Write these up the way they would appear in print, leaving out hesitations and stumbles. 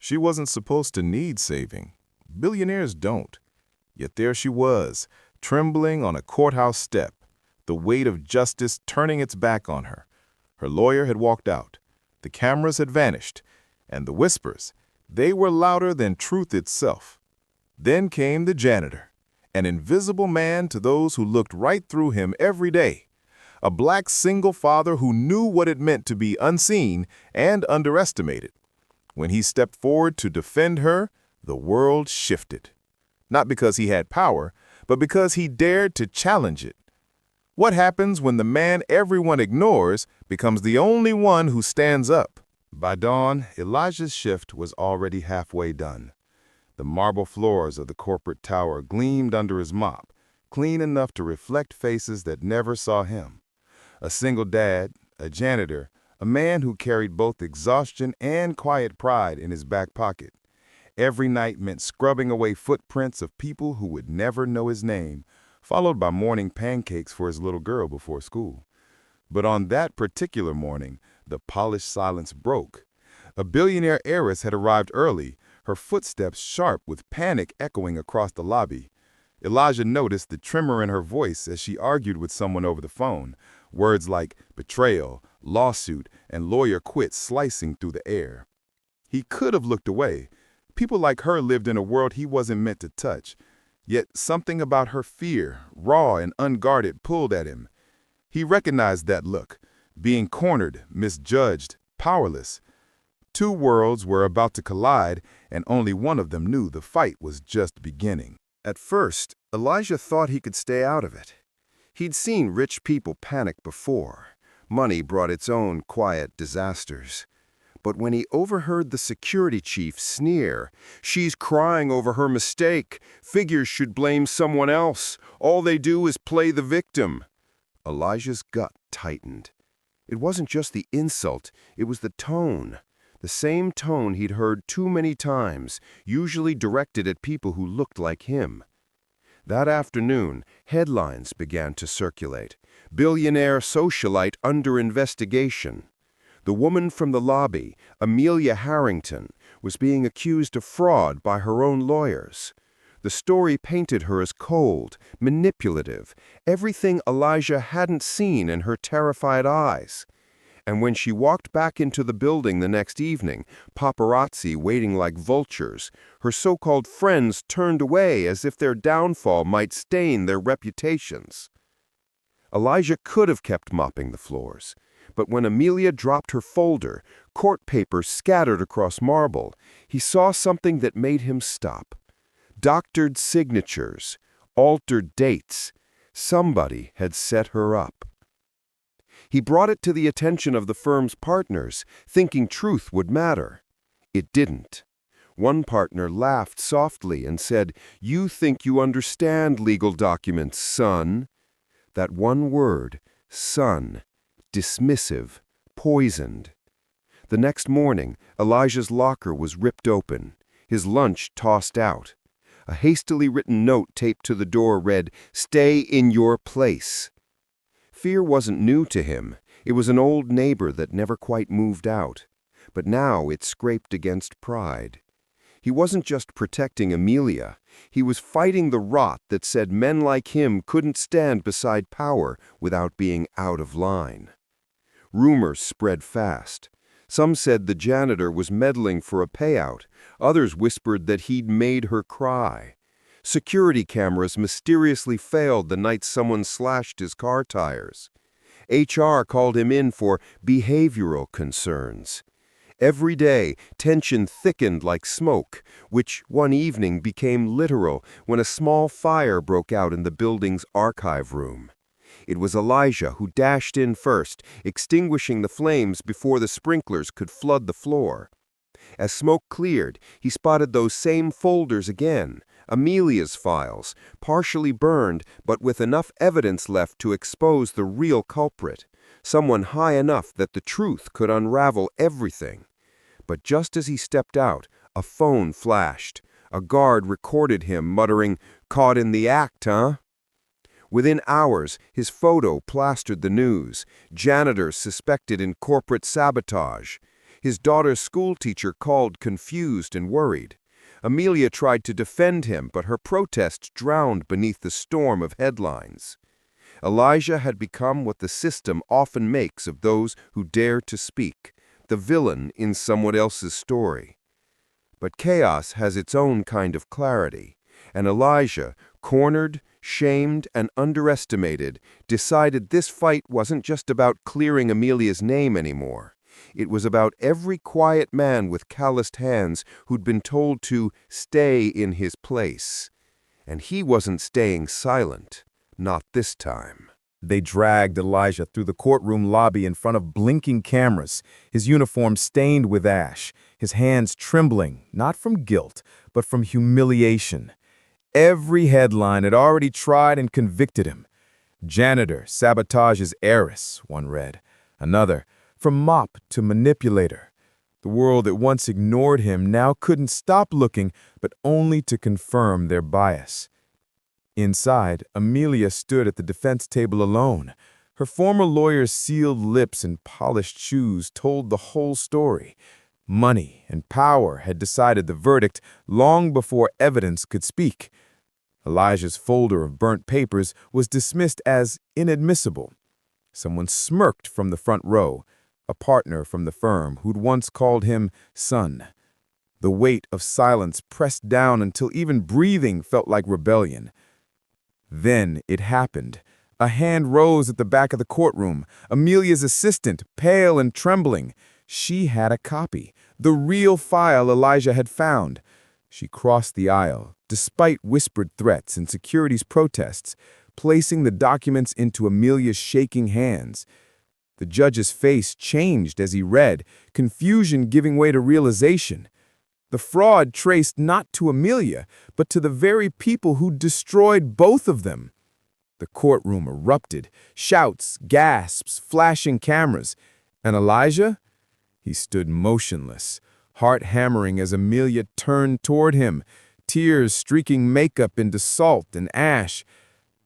She wasn't supposed to need saving. Billionaires don't. Yet there she was, trembling on a courthouse step, the weight of justice turning its back on her. Her lawyer had walked out. The cameras had vanished. And the whispers, they were louder than truth itself. Then came the janitor, an invisible man to those who looked right through him every day. A black single father who knew what it meant to be unseen and underestimated. When he stepped forward to defend her, the world shifted. Not because he had power, but because he dared to challenge it. What happens when the man everyone ignores becomes the only one who stands up? By dawn, Elijah's shift was already halfway done. The marble floors of the corporate tower gleamed under his mop, clean enough to reflect faces that never saw him. A single dad, a janitor, a man who carried both exhaustion and quiet pride in his back pocket. Every night meant scrubbing away footprints of people who would never know his name, followed by morning pancakes for his little girl before school. But on that particular morning, the polished silence broke. A billionaire heiress had arrived early, her footsteps sharp with panic echoing across the lobby. Elijah noticed the tremor in her voice as she argued with someone over the phone, words like betrayal, lawsuit, and lawyer quit slicing through the air. He could have looked away. People like her lived in a world he wasn't meant to touch. Yet something about her fear, raw and unguarded, pulled at him. He recognized that look, being cornered, misjudged, powerless. Two worlds were about to collide, and only one of them knew the fight was just beginning. At first, Elijah thought he could stay out of it. He'd seen rich people panic before. Money brought its own quiet disasters. But when he overheard the security chief sneer, "She's crying over her mistake. Figures should blame someone else. All they do is play the victim," Elijah's gut tightened. It wasn't just the insult, it was the tone. The same tone he'd heard too many times, usually directed at people who looked like him. That afternoon, headlines began to circulate. Billionaire socialite under investigation. The woman from the lobby, Amelia Harrington, was being accused of fraud by her own lawyers. The story painted her as cold, manipulative, everything Elijah hadn't seen in her terrified eyes. And when she walked back into the building the next evening, paparazzi waiting like vultures, her so-called friends turned away as if their downfall might stain their reputations. Elijah could have kept mopping the floors, but when Amelia dropped her folder, court papers scattered across marble, he saw something that made him stop. Doctored signatures, altered dates. Somebody had set her up. He brought it to the attention of the firm's partners, thinking truth would matter. It didn't. One partner laughed softly and said, "You think you understand legal documents, son." That one word, son, dismissive, poisoned. The next morning, Elijah's locker was ripped open, his lunch tossed out. A hastily written note taped to the door read, "Stay in your place." Fear wasn't new to him. It was an old neighbor that never quite moved out. But now it scraped against pride. He wasn't just protecting Amelia. He was fighting the rot that said men like him couldn't stand beside power without being out of line. Rumors spread fast. Some said the janitor was meddling for a payout. Others whispered that he'd made her cry. Security cameras mysteriously failed the night someone slashed his car tires. HR called him in for behavioral concerns. Every day, tension thickened like smoke, which one evening became literal when a small fire broke out in the building's archive room. It was Elijah who dashed in first, extinguishing the flames before the sprinklers could flood the floor. As smoke cleared, he spotted those same folders again, Amelia's files, partially burned but with enough evidence left to expose the real culprit, someone high enough that the truth could unravel everything. But just as he stepped out, a phone flashed. A guard recorded him muttering, "Caught in the act, huh?" Within hours, his photo plastered the news. Janitor suspected in corporate sabotage. His daughter's schoolteacher called confused and worried. Amelia tried to defend him, but her protests drowned beneath the storm of headlines. Elijah had become what the system often makes of those who dare to speak, the villain in someone else's story. But chaos has its own kind of clarity, and Elijah, cornered, shamed, and underestimated, decided this fight wasn't just about clearing Amelia's name anymore. It was about every quiet man with calloused hands who'd been told to stay in his place. And he wasn't staying silent, not this time. They dragged Elijah through the courtroom lobby in front of blinking cameras, his uniform stained with ash, his hands trembling, not from guilt, but from humiliation. Every headline had already tried and convicted him. Janitor sabotages heiress, one read. Another, from mop to manipulator. The world that once ignored him now couldn't stop looking, but only to confirm their bias. Inside, Amelia stood at the defense table alone. Her former lawyer's sealed lips and polished shoes told the whole story. Money and power had decided the verdict long before evidence could speak. Elijah's folder of burnt papers was dismissed as inadmissible. Someone smirked from the front row, a partner from the firm who'd once called him son. The weight of silence pressed down until even breathing felt like rebellion. Then it happened. A hand rose at the back of the courtroom. Amelia's assistant, pale and trembling. She had a copy, the real file Elijah had found. She crossed the aisle, despite whispered threats and security's protests, placing the documents into Amelia's shaking hands. The judge's face changed as he read, confusion giving way to realization. The fraud traced not to Amelia, but to the very people who destroyed both of them. The courtroom erupted, shouts, gasps, flashing cameras. And Elijah? He stood motionless, heart hammering as Amelia turned toward him, tears streaking makeup into salt and ash.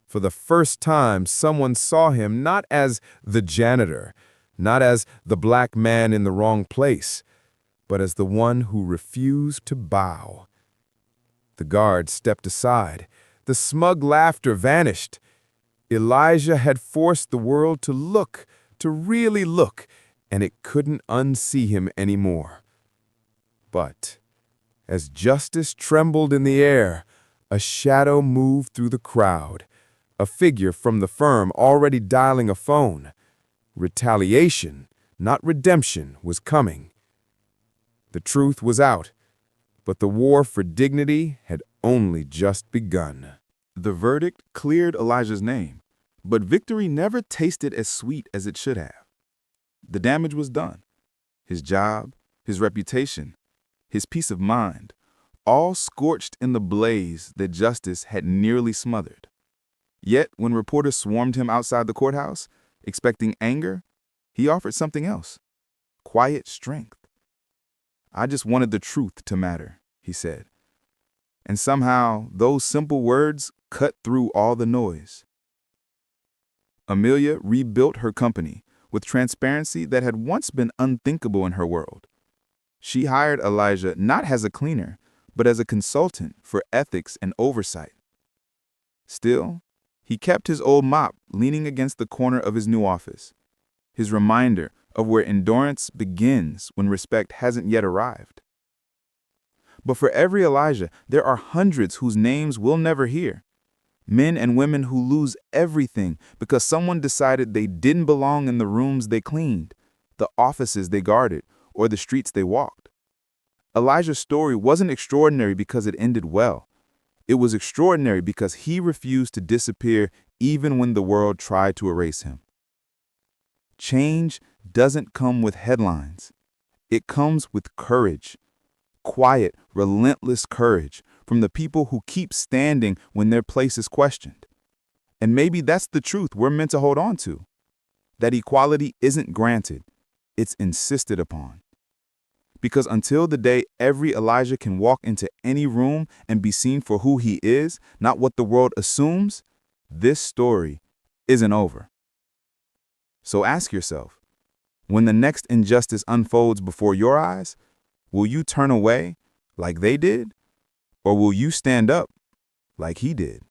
For the first time, someone saw him not as the janitor, not as the black man in the wrong place, but as the one who refused to bow. The guard stepped aside. The smug laughter vanished. Elijah had forced the world to look, to really look, and it couldn't unsee him anymore. But as justice trembled in the air, a shadow moved through the crowd, a figure from the firm already dialing a phone. Retaliation, not redemption, was coming. The truth was out, but the war for dignity had only just begun. The verdict cleared Elijah's name, but victory never tasted as sweet as it should have. The damage was done. His job, his reputation, his peace of mind, all scorched in the blaze that justice had nearly smothered. Yet, when reporters swarmed him outside the courthouse, expecting anger, he offered something else: quiet strength. "I just wanted the truth to matter," he said. And somehow, those simple words cut through all the noise. Amelia rebuilt her company with transparency that had once been unthinkable in her world. She hired Elijah not as a cleaner, but as a consultant for ethics and oversight. Still, he kept his old mop leaning against the corner of his new office, his reminder of where endurance begins when respect hasn't yet arrived. But for every Elijah, there are hundreds whose names we'll never hear. Men and women who lose everything because someone decided they didn't belong in the rooms they cleaned, the offices they guarded, or the streets they walked. Elijah's story wasn't extraordinary because it ended well. It was extraordinary because he refused to disappear even when the world tried to erase him. Change doesn't come with headlines. It comes with courage. Quiet, relentless courage from the people who keep standing when their place is questioned. And maybe that's the truth we're meant to hold on to. That equality isn't granted, it's insisted upon. Because until the day every Elijah can walk into any room and be seen for who he is, not what the world assumes, this story isn't over. So ask yourself, When the next injustice unfolds before your eyes, will you turn away like they did, or will you stand up like he did?